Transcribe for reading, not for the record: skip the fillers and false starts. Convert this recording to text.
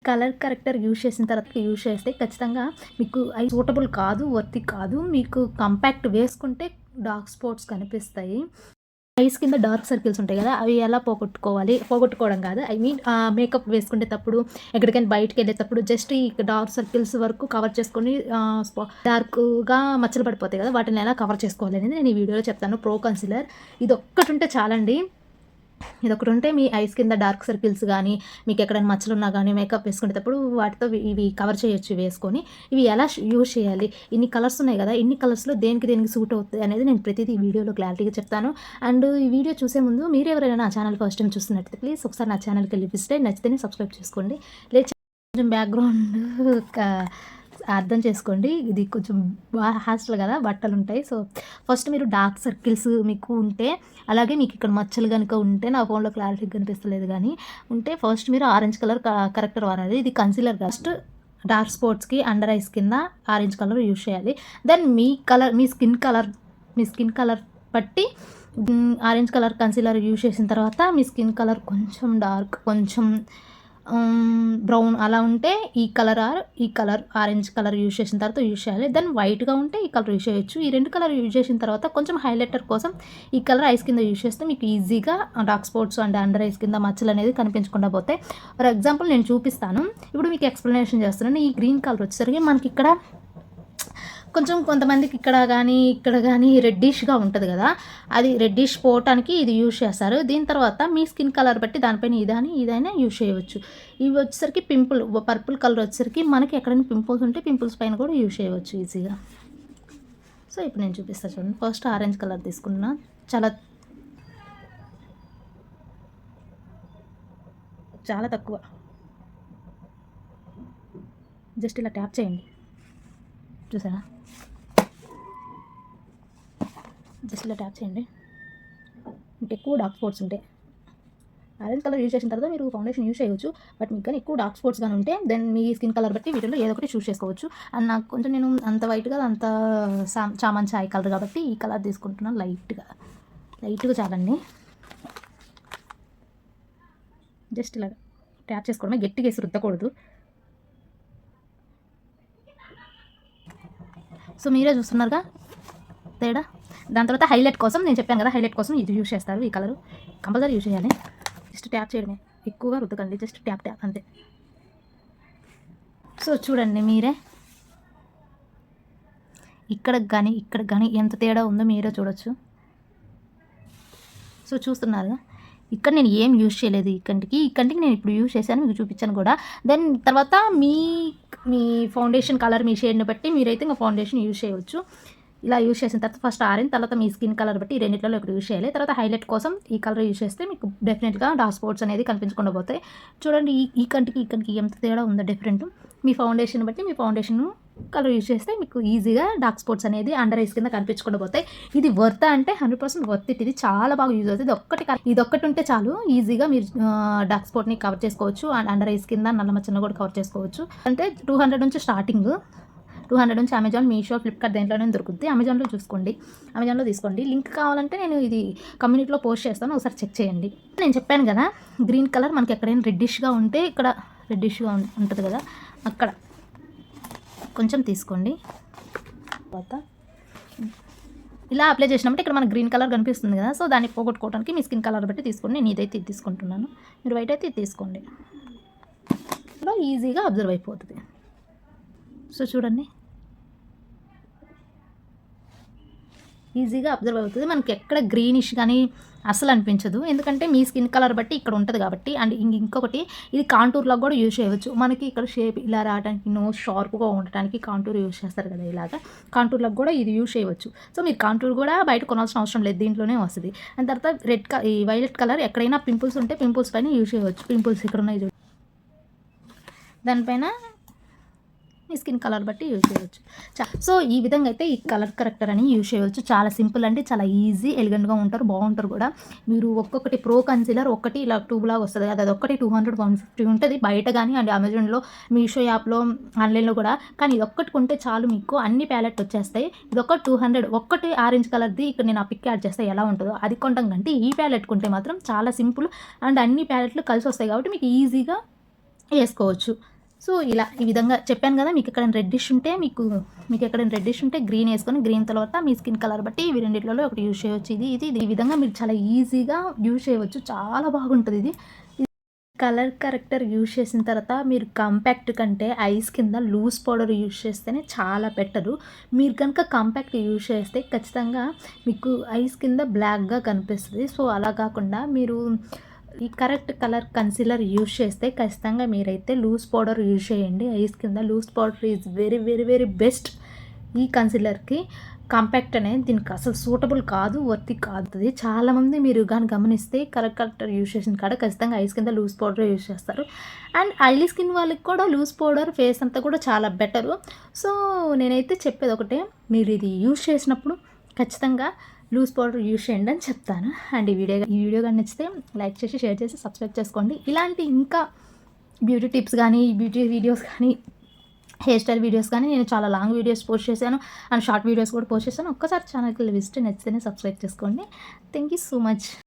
Colour collector use చేసిన తర్వాత use చేస్తే ఖచ్చితంగా మీకు అవి సూటబుల్ కాదు, వర్తి కాదు. మీకు కాంపాక్ట్ వేసుకుంటే డార్క్ స్పాట్స్ కనిపిస్తాయి. ఐస్ కింద డార్క్ సర్కిల్స్ ఉంటాయి కదా, అవి ఎలా పోగొట్టుకోవాలి, పోగొట్టుకోవడం కాదు, ఐ మీన్ మేకప్ వేసుకునేటప్పుడు ఎక్కడికైనా బయటకు వెళ్ళేటప్పుడు జస్ట్ ఈ డార్క్ సర్కిల్స్ వరకు కవర్ చేసుకొని డార్క్గా మచ్చలు పడిపోతాయి కదా, వాటిని ఎలా కవర్ చేసుకోవాలి అనేది నేను ఈ వీడియోలో చెప్తాను. ప్రో కన్సిలర్ ఇది ఒక్కటి ఉంటే చాలండి. ఇదొకటి ఉంటే మీ ఐస్ కింద డార్క్ సర్కిల్స్ కానీ, మీకు ఎక్కడైనా మచ్చలు ఉన్నా కానీ మేకప్ వేసుకునేటప్పుడు వాటితో ఇవి కవర్ చేయొచ్చు వేసుకొని. ఇవి ఎలా యూజ్ చేయాలి, ఇన్ని కలర్స్ ఉన్నాయి కదా, ఇన్ని కలర్స్లో దేనికి సూట్ అవుతుంది అనేది నేను ప్రతిదీ ఈ వీడియోలో క్లారిటీగా చెప్తాను. అండ్ ఈ వీడియో చూసే ముందు మీరు ఎవరైనా నా ఛానల్ ఫస్ట్ టైం చూస్తున్నట్లయితే ప్లీజ్ ఒకసారి నా ఛానల్కి వెళ్ళి విజిట్ అయ్యి నచ్చితేనే సబ్స్క్రైబ్ చేసుకోండి. లేదు కొంచెం బ్యాక్గ్రౌండ్ అర్థం చేసుకోండి, ఇది కొంచెం హాస్టల్ కదా, బట్టలు ఉంటాయి. సో ఫస్ట్ మీరు డార్క్ సర్కిల్స్ మీకు ఉంటే, అలాగే మీకు ఇక్కడ మచ్చలు కనుక ఉంటే, నా ఫోన్లో క్లారిటీ కనిపిస్తలేదు కానీ ఉంటే, ఫస్ట్ మీరు ఆరెంజ్ కలర్ కరెక్టర్ వాడాలి. ఇది కన్సీలర్. ఫస్ట్ డార్క్ స్పాట్స్కి అండర్ ఐస్ కింద ఆరెంజ్ కలర్ యూజ్ చేయాలి. దెన్ మీ స్కిన్ కలర్ బట్టి ఆరెంజ్ కలర్ కన్సీలర్ యూజ్ చేసిన తర్వాత మీ స్కిన్ కలర్ కొంచెం డార్క్, కొంచెం బ్రౌన్ అలా ఉంటే ఈ కలర్ ఆరెంజ్ కలర్ యూజ్ చేసిన తర్వాత యూజ్ చేయాలి. దెన్ వైట్గా ఉంటే ఈ కలర్ యూజ్ చేయొచ్చు. ఈ రెండు కలర్ యూజ్ చేసిన తర్వాత కొంచెం హైలైటర్ కోసం ఈ కలర్ ఐస్ కింద యూజ్ చేస్తే మీకు ఈజీగా dark spots and under eyes కింద మచ్చలు అనేది కనిపించకుండా పోతాయి. ఫర్ ఎగ్జాంపుల్ నేను చూపిస్తాను, ఇప్పుడు మీకు ఎక్స్ప్లెనేషన్ చేస్తున్నాను. ఈ గ్రీన్ కలర్ వచ్చేసరికి మనకి ఇక్కడ కొంచెం కొంతమందికి ఇక్కడ కానీ రెడ్డిష్గా ఉంటుంది కదా, అది రెడ్డిష్ పోవటానికి ఇది యూజ్ చేస్తారు. దీని తర్వాత మీ స్కిన్ కలర్ బట్టి దానిపైన ఇదైనా యూజ్ చేయవచ్చు. ఇవి వచ్చేసరికి పర్పుల్ కలర్ వచ్చేసరికి మనకి ఎక్కడైనా పింపుల్స్ ఉంటే పింపుల్స్ పైన కూడా యూజ్ చేయవచ్చు ఈజీగా. సో ఇప్పుడు నేను చూపిస్తాను చూడండి. ఫస్ట్ ఆరెంజ్ కలర్ తీసుకున్నా, చాలా తక్కువ, జస్ట్ ఇలా ట్యాప్ చేయండి, చూసారా, జస్ట్ ఇలా ట్యాప్ చేయండి. మీకు ఎక్కువ డార్క్ స్పాట్స్ ఉంటాయి, ఆరెంజ్ కలర్ యూజ్ చేసిన తర్వాత మీరు ఫౌండేషన్ యూజ్ చేయవచ్చు. బట్ మీకు కానీ ఎక్కువ డార్క్ స్పాట్స్ కానీ ఉంటే దెన్ మీ స్కిన్ కలర్ బట్టి వీటిలో ఏదో ఒకటి చూస్ చేసుకోవచ్చు. అండ్ నాకు కొంచెం నేను అంత వైట్గా అంత చామన్ చాయ్ కలర్ కాబట్టి ఈ కలర్ తీసుకుంటున్నాను. లైట్గా చాలండి. జస్ట్ ఇలా ట్యాప్ చేసుకోవడమే, గట్టిగా వేసి రుద్దకూడదు. సో మీరే చూస్తున్నారుగా తేడా. దాని తర్వాత హైలైట్ కోసం నేను చెప్పాను కదా, హైలైట్ కోసం ఇది యూజ్ చేస్తారు. ఈ కలరు కంపల్సరీ యూజ్ చేయాలి. జస్ట్ ట్యాప్ చేయడమే, ఎక్కువగా రుద్దకండి, జస్ట్ ట్యాప్ అంతే. సో చూడండి మీరే, ఇక్కడ కానీ ఎంత తేడా ఉందో మీరే చూడొచ్చు. సో చూస్తున్నారు, ఇక్కడ నేను ఏం యూజ్ చేయలేదు. ఈ కంటికి నేను ఇప్పుడు యూజ్ చేశాను, మీకు చూపించాను కూడా. దెన్ తర్వాత మీ ఫౌండేషన్ కలర్, మీ షేడ్ని బట్టి మీరైతే ఇంకా ఫౌండేషన్ యూజ్ చేయవచ్చు. ఇలా యూజ్ చేసిన తర్వాత ఫస్ట్ ఆరెంజ్, తర్వాత మీ స్కిన్ కలర్ బట్టి ఈ రెండిట్లో ఒకటి యూజ్ చేయాలి. తర్వాత హైలైట్ కోసం ఈ కలర్ యూజ్ చేస్తే మీకు డెఫినెట్గా డార్క్ స్పాట్స్ అనేది కనిపించకుండా పోతాయి. చూడండి ఈ కంటికి ఎంత తేడా ఉందో డిఫరెంట్. మీ ఫౌండేషన్ బట్టి మీ ఫౌండేషన్ కలర్ యూజ్ చేస్తే మీకు ఈజీగా డార్క్ స్పాట్స్ అనేది అండర్ ఐస్ కింద కనిపించకుండా పోతాయి. ఇది వర్త్ అంటే 100% వర్త్ ఇట్. ఇది చాలా బాగా యూజ్ అవుతుంది. ఇదొక్కటి ఉంటే చాలు, ఈజీగా మీరు డార్క్ స్పాట్ని కవర్ చేసుకోవచ్చు. అండ్ అండర్ ఐస్ కింద నల్ల మచ్చలను కూడా కవర్ చేసుకోవచ్చు. అంటే 200 నుంచి స్టార్టింగ్, 200 నుంచి అమెజాన్, మీషో, ఫ్లిప్కార్ట్ దేంట్లోనే దొరుకుతుంది. అమెజాన్లో తీసుకోండి. లింక్ కావాలంటే నేను ఇది కమ్యూనిటీలో పోస్ట్ చేస్తాను, ఒకసారి చెక్ చేయండి. నేను చెప్పాను కదా, గ్రీన్ కలర్ మనకి ఎక్కడైనా రెడ్డిష్గా ఉంటే, ఇక్కడ రెడ్డిష్గా ఉంటుంది కదా, అక్కడ కొంచెం తీసుకోండి. తర్వాత ఇలా అప్లై చేసినప్పుడు ఇక్కడ మనకు గ్రీన్ కలర్ కనిపిస్తుంది కదా, సో దాన్ని పోగొట్టుకోవడానికి మీ స్కిన్ కలర్ బట్టి తీసుకోండి. నేను ఇదైతే ఇది తీసుకుంటున్నాను, మీరు వైట్ అయితే ఇది తీసుకోండి. ఇలా ఈజీగా అబ్జర్వ్ అయిపోతుంది. సో చూడండి, ఈజీగా అబ్జర్వ్ అవుతుంది. మనకి ఎక్కడ గ్రీనిష్ కానీ అసలు అనిపించదు, ఎందుకంటే మీ స్కిన్ కలర్ బట్టి ఇక్కడ ఉంటుంది కాబట్టి. అండ్ ఇంకొకటి, ఇది కాంటూర్లో కూడా యూజ్ చేయవచ్చు. మనకి ఇక్కడ షేప్ ఇలా రావడానికి, నోస్ షార్ప్గా ఉండటానికి కాంటూర్ యూజ్ చేస్తారు కదా, ఇలాగా కాంటూర్లకు కూడా ఇది యూజ్ చేయవచ్చు. సో మీరు కాంటూర్ కూడా బయట కొనాల్సిన అవసరం లేదు, దీంట్లోనే వస్తుంది. అండ్ తర్వాత ఈ వైలెట్ కలర్ ఎక్కడైనా పింపుల్స్ ఉంటే పింపుల్స్ పైన యూజ్ చేయవచ్చు. పింపుల్స్ ఇక్కడ ఉన్నాయి, దానిపైన మీ స్కిన్ కలర్ బట్టి యూజ్ చేయవచ్చు. సో ఈ విధంగా అయితే ఈ కలర్ కరెక్టర్ అని యూజ్ చేయవచ్చు. చాలా సింపుల్ అండి, చాలా ఈజీ, ఎలిగెంట్గా ఉంటారు, బాగుంటారు కూడా. మీరు ఒక్కొక్కటి ప్రో కన్సీలర్ ఒకటి ఇలా ట్యూబ్ లాగా వస్తుంది కదా, అది ఒక్కటి 200-150 ఉంటుంది బయట కానీ, అండ్ అమెజాన్లో, మీషో యాప్లో, ఆన్లైన్లో కూడా. కానీ ఇది ఒక్కటి కొంటే చాలు, మీకు అన్ని ప్యాలెట్ వచ్చేస్తాయి. ఇది ఒక 200, ఒక్కటి ఆరెంజ్ కలర్ది ఇక్కడ నేను ఆ పిక్ యాడ్ చేస్తే ఎలా ఉంటుందో అది కొంటాం కంటే ఈ ప్యాలెట్ కొంటే మాత్రం చాలా సింపుల్. అండ్ అన్ని ప్యాలెట్లు కలిసి వస్తాయి కాబట్టి మీకు ఈజీగా వేసుకోవచ్చు. సో, ఇలా ఈ విధంగా చెప్పాను కదా! మీకు ఎక్కడైనా రెడ్డిష్ ఉంటే గ్రీన్ ఏసుకొని, గ్రీన్ తర్వాత మీ స్కిన్ కలర్ బట్టి ఇవి రెండిట్లలో ఒకటి యూజ్ చేయొచ్చు. ఇది ఈ విధంగా మీరు చాలా ఈజీగా యూజ్ చేయవచ్చు. చాలా బాగుంటదిది. కలర్ కరెక్టర్ యూజ్ చేసిన తర్వాత మీరు కాంపాక్ట్ కంటే ఐస్ కింద లూజ్ పౌడర్ యూజ్ చేస్తేనే చాలా బెటరు. మీరు కనుక కాంపాక్ట్ యూజ్ చేస్తే ఖచ్చితంగా మీకు ఐస్ కింద బ్లాక్‌గా కనిపిస్తది. సో, అలా కాకుండా మీరు ఈ కరెక్ట్ కలర్ కన్సీలర్ యూజ్ చేస్తే ఖచ్చితంగా మీరైతే లూజ్ పౌడర్ యూజ్ చేయండి. ఐస్ కింద loose powder is very, very, very best ఈ కన్సీలర్‌కి. కాంపాక్ట్ అనేది దీనికి అసలు సూటబుల్ కాదు, వర్తీ కాదు. చాలామంది మీరు గాని గమనిస్తే కరెక్టర్ యూజ్ చేసిన కాడ ఖచ్చితంగా ఐస్ కింద లూజ్ పౌడర్ యూజ్ చేస్తారు. అండ్ ఆయిలీ స్కిన్ వాళ్ళకి కూడా లూజ్ పౌడర్ ఫేస్ అంతా కూడా చాలా బెటరు. సో, నేనైతే చెప్పేది ఒకటే, మీరు ఇది యూజ్ చేసినప్పుడు ఖచ్చితంగా లూజ్ పౌడర్ యూజ్ చేయండి అని చెప్తాను. అండ్ ఈ వీడియో కానీ నచ్చితే లైక్ చేసి, షేర్ చేసి, సబ్స్క్రైబ్ చేసుకోండి. ఇలాంటి ఇంకా బ్యూటీ టిప్స్ కానీ, బ్యూటీ వీడియోస్ కానీ, హెయిర్ స్టైల్ వీడియోస్ కానీ నేను చాలా లాంగ్ వీడియోస్ పోస్ట్ చేశాను అండ్ షార్ట్ వీడియోస్ కూడా పోస్ట్ చేశాను. ఒక్కసారి ఛానల్కి విజిట్, నచ్చితేనే సబ్స్క్రైబ్ చేసుకోండి. Thank you so much.